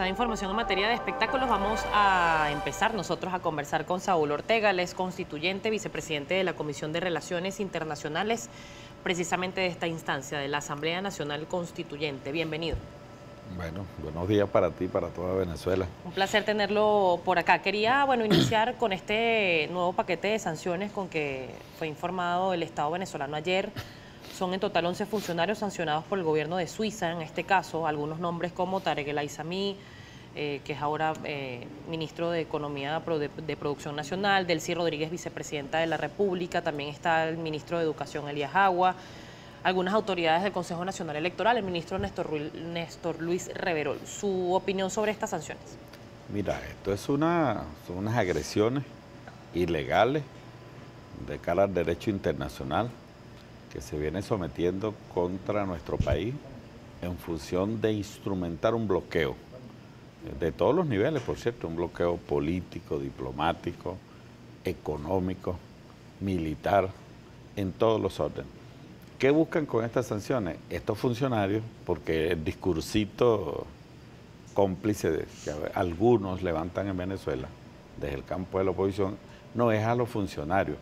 Información en materia de espectáculos. Vamos a empezar nosotros a conversar con Saúl Ortega, él es constituyente, vicepresidente de la Comisión de Relaciones Internacionales, precisamente de esta instancia de la Asamblea Nacional Constituyente. Bienvenido. Bueno, buenos días para ti, para toda Venezuela. Un placer tenerlo por acá. Quería, iniciar con este nuevo paquete de sanciones con que fue informado el Estado venezolano ayer. Son en total 11 funcionarios sancionados por el gobierno de Suiza, en este caso, algunos nombres como Tarek El Aissami, que es ahora ministro de Economía de Producción Nacional, Delcy Rodríguez, vicepresidenta de la República, también está el ministro de Educación, Elías Agua, algunas autoridades del Consejo Nacional Electoral, el ministro Néstor Luis Reverol. ¿Su opinión sobre estas sanciones? Mira, esto son unas agresiones ilegales de cara al derecho internacional que se viene sometiendo contra nuestro país en función de instrumentar un bloqueo, de todos los niveles, por cierto, un bloqueo político, diplomático, económico, militar, en todos los órdenes. ¿Qué buscan con estas sanciones? Estos funcionarios, porque el discursito cómplice que algunos levantan en Venezuela, desde el campo de la oposición, no es a los funcionarios.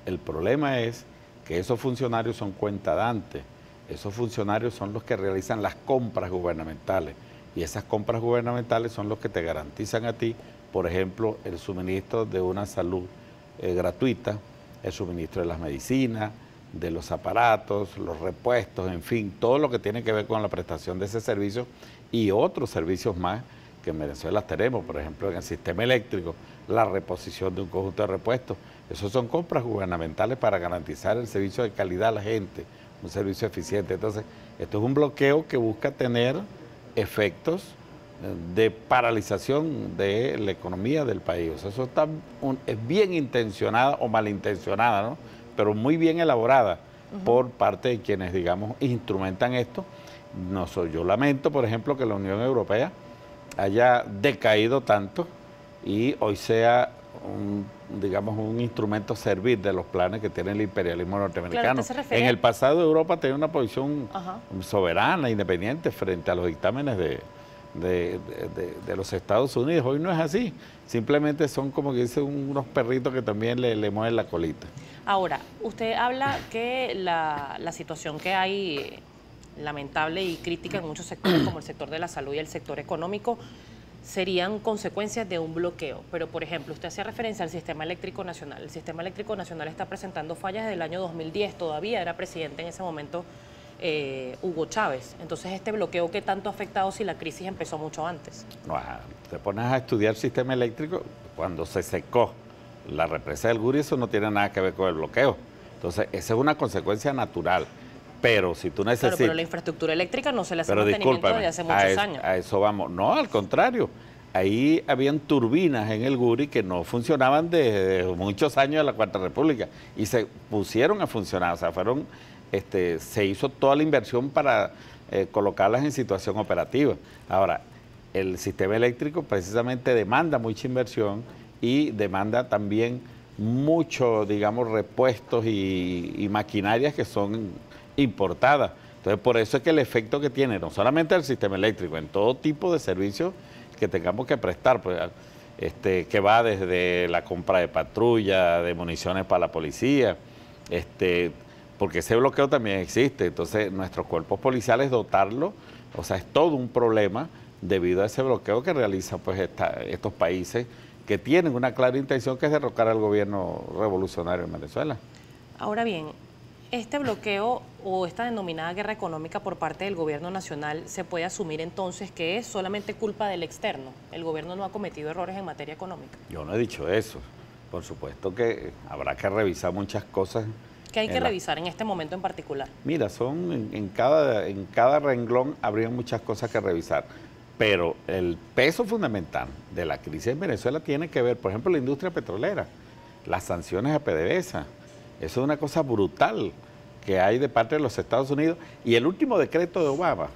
El problema es que esos funcionarios son cuentadantes, esos funcionarios son los que realizan las compras gubernamentales y esas compras gubernamentales son los que te garantizan a ti, por ejemplo, el suministro de una salud gratuita, el suministro de las medicinas, de los aparatos, los repuestos, en fin, todo lo que tiene que ver con la prestación de ese servicio y otros servicios más que en Venezuela tenemos, por ejemplo, en el sistema eléctrico, la reposición de un conjunto de repuestos. Esos son compras gubernamentales para garantizar el servicio de calidad a la gente, un servicio eficiente. Entonces, esto es un bloqueo que busca tener efectos de paralización de la economía del país. O sea, eso es bien intencionada o malintencionada, ¿no? Pero muy bien elaborada por parte de quienes, digamos, instrumentan esto. Yo lamento, por ejemplo, que la Unión Europea haya decaído tanto y hoy sea un instrumento servir de los planes que tiene el imperialismo norteamericano. Claro, en el pasado Europa tenía una posición soberana, independiente frente a los dictámenes de los Estados Unidos. Hoy no es así, simplemente son como que dicen unos perritos que también le mueven la colita. Ahora, usted habla que la situación que hay lamentable y crítica en muchos sectores como el sector de la salud y el sector económico serían consecuencias de un bloqueo. Pero, por ejemplo, usted hacía referencia al Sistema Eléctrico Nacional. El Sistema Eléctrico Nacional está presentando fallas desde el año 2010. Todavía era presidente en ese momento Hugo Chávez. Entonces, ¿este bloqueo qué tanto ha afectado si la crisis empezó mucho antes? No, te pones a estudiar el sistema eléctrico, cuando se secó la represa del Guri, eso no tiene nada que ver con el bloqueo. Entonces, esa es una consecuencia natural. Pero si tú necesitas... Claro, pero la infraestructura eléctrica no se le hace mantenimiento desde hace muchos años. A eso vamos. No, al contrario. Ahí habían turbinas en el Guri que no funcionaban desde muchos años de la Cuarta República y se pusieron a funcionar. O sea, se hizo toda la inversión para colocarlas en situación operativa. Ahora, el sistema eléctrico precisamente demanda mucha inversión y demanda también mucho, digamos, repuestos y maquinarias que son importadas. Entonces, por eso es que el efecto que tiene, no solamente el sistema eléctrico, en todo tipo de servicios que tengamos que prestar, pues, que va desde la compra de patrulla, de municiones para la policía, porque ese bloqueo también existe. Entonces, nuestros cuerpos policiales dotarlo, o sea, es todo un problema debido a ese bloqueo que realizan pues estos países que tienen una clara intención, que es derrocar al gobierno revolucionario en Venezuela. Ahora bien, este bloqueo o esta denominada guerra económica por parte del gobierno nacional, ¿se puede asumir entonces que es solamente culpa del externo? ¿El gobierno no ha cometido errores en materia económica? Yo no he dicho eso. Por supuesto que habrá que revisar muchas cosas. ¿Qué hay que revisar en este momento en particular? Mira, en cada renglón habría muchas cosas que revisar. Pero el peso fundamental de la crisis en Venezuela tiene que ver, por ejemplo, la industria petrolera, las sanciones a PDVSA. Eso es una cosa brutal que hay de parte de los Estados Unidos. Y el último decreto de Obama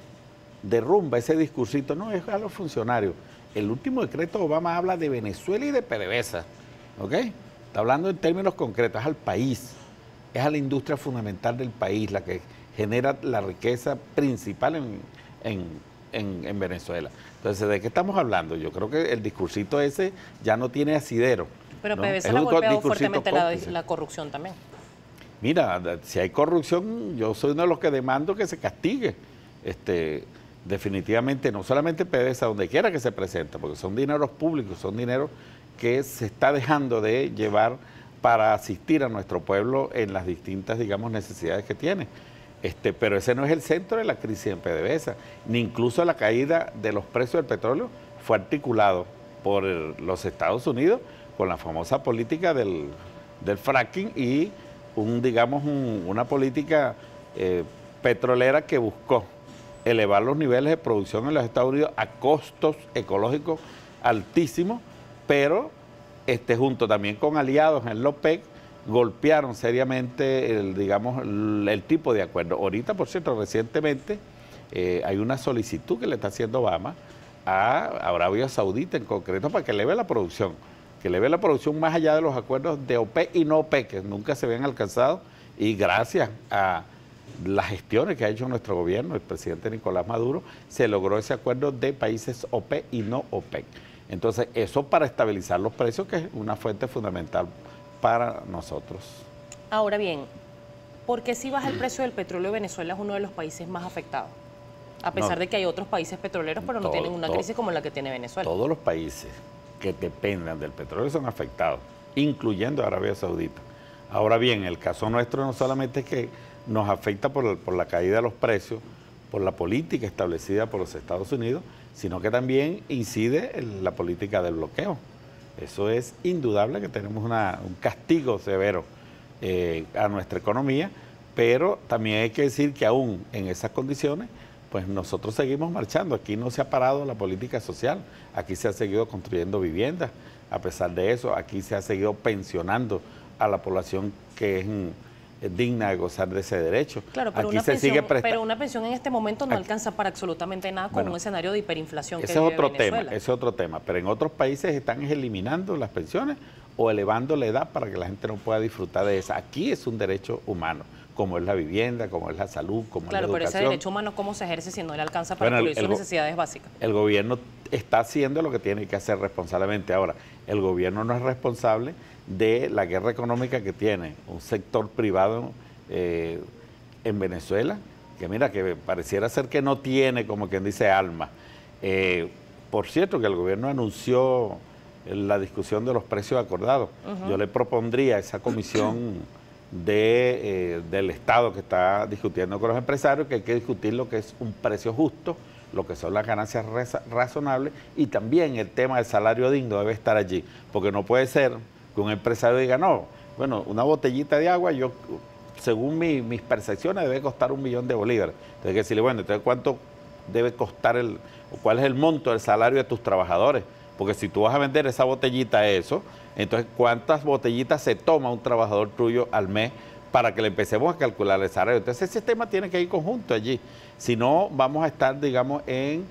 derrumba ese discursito. No, es a los funcionarios. El último decreto de Obama habla de Venezuela y de PDVSA. ¿Ok? Está hablando en términos concretos, es al país. Es a la industria fundamental del país, la que genera la riqueza principal en en Venezuela. Entonces, ¿de qué estamos hablando? Yo creo que el discursito ese ya no tiene asidero. Pero ¿no? PDVSA Es le ha un golpeado discursito fuertemente la corrupción también. Mira, si hay corrupción, yo soy uno de los que demando que se castigue. Definitivamente, no solamente PDVSA, donde quiera que se presente, porque son dineros públicos, son dineros que se está dejando de llevar para asistir a nuestro pueblo en las distintas, digamos, necesidades que tiene. Pero ese no es el centro de la crisis en PDVSA, ni incluso la caída de los precios del petróleo fue articulado por los Estados Unidos con la famosa política del fracking y una política petrolera que buscó elevar los niveles de producción en los Estados Unidos a costos ecológicos altísimos, pero junto también con aliados en la OPEC, golpearon seriamente el tipo de acuerdo. Ahorita, por cierto, recientemente hay una solicitud que le está haciendo Obama a Arabia Saudita en concreto para que eleve la producción, más allá de los acuerdos de OPEC y no OPEC, que nunca se habían alcanzado, y gracias a las gestiones que ha hecho nuestro gobierno, el presidente Nicolás Maduro, se logró ese acuerdo de países OPEC y no OPEC. Entonces, eso para estabilizar los precios, que es una fuente fundamental para nosotros. Ahora bien, ¿por qué si baja el precio del petróleo Venezuela es uno de los países más afectados? A pesar de que hay otros países petroleros, pero no tienen una crisis como la que tiene Venezuela. Todos los países que dependan del petróleo son afectados, incluyendo Arabia Saudita. Ahora bien, el caso nuestro no solamente es que nos afecta por la caída de los precios, por la política establecida por los Estados Unidos, sino que también incide en la política del bloqueo. Eso es indudable, que tenemos un castigo severo a nuestra economía, pero también hay que decir que aún en esas condiciones, pues nosotros seguimos marchando. Aquí no se ha parado la política social, aquí se ha seguido construyendo viviendas. A pesar de eso, aquí se ha seguido pensionando a la población que es digna de gozar de ese derecho. Claro, pero, aquí una pensión en este momento no alcanza para absolutamente nada con un escenario de hiperinflación que vive Venezuela. Ese es otro tema, pero en otros países están eliminando las pensiones o elevando la edad para que la gente no pueda disfrutar de esa. Aquí es un derecho humano, como es la vivienda, como es la salud, como es la educación. Claro, pero ese derecho humano, ¿cómo se ejerce si no le alcanza para cubrir sus necesidades básicas? El gobierno está haciendo lo que tiene que hacer responsablemente. Ahora, el gobierno no es responsable de la guerra económica que tiene un sector privado en Venezuela, que mira, que pareciera ser que no tiene, como quien dice, alma. Por cierto, que el gobierno anunció la discusión de los precios acordados. Yo le propondría a esa comisión del Estado que está discutiendo con los empresarios que hay que discutir lo que es un precio justo, lo que son las ganancias razonables, y también el tema del salario digno debe estar allí, porque no puede ser que un empresario diga, no, bueno, una botellita de agua, yo según mis percepciones debe costar $1 millón de bolívares. Entonces hay que decirle, bueno, entonces ¿cuánto debe costar o cuál es el monto del salario de tus trabajadores? Porque si tú vas a vender esa botellita a eso, entonces ¿cuántas botellitas se toma un trabajador tuyo al mes para que le empecemos a calcular el salario? Entonces ese tema tiene que ir conjunto allí. Si no, vamos a estar, digamos, en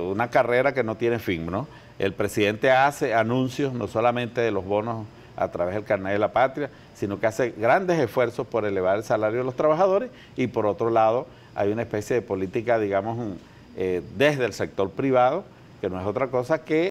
una carrera que no tiene fin, ¿no? El presidente hace anuncios no solamente de los bonos a través del carnet de la patria, sino que hace grandes esfuerzos por elevar el salario de los trabajadores, y por otro lado hay una especie de política, digamos, desde el sector privado, que no es otra cosa que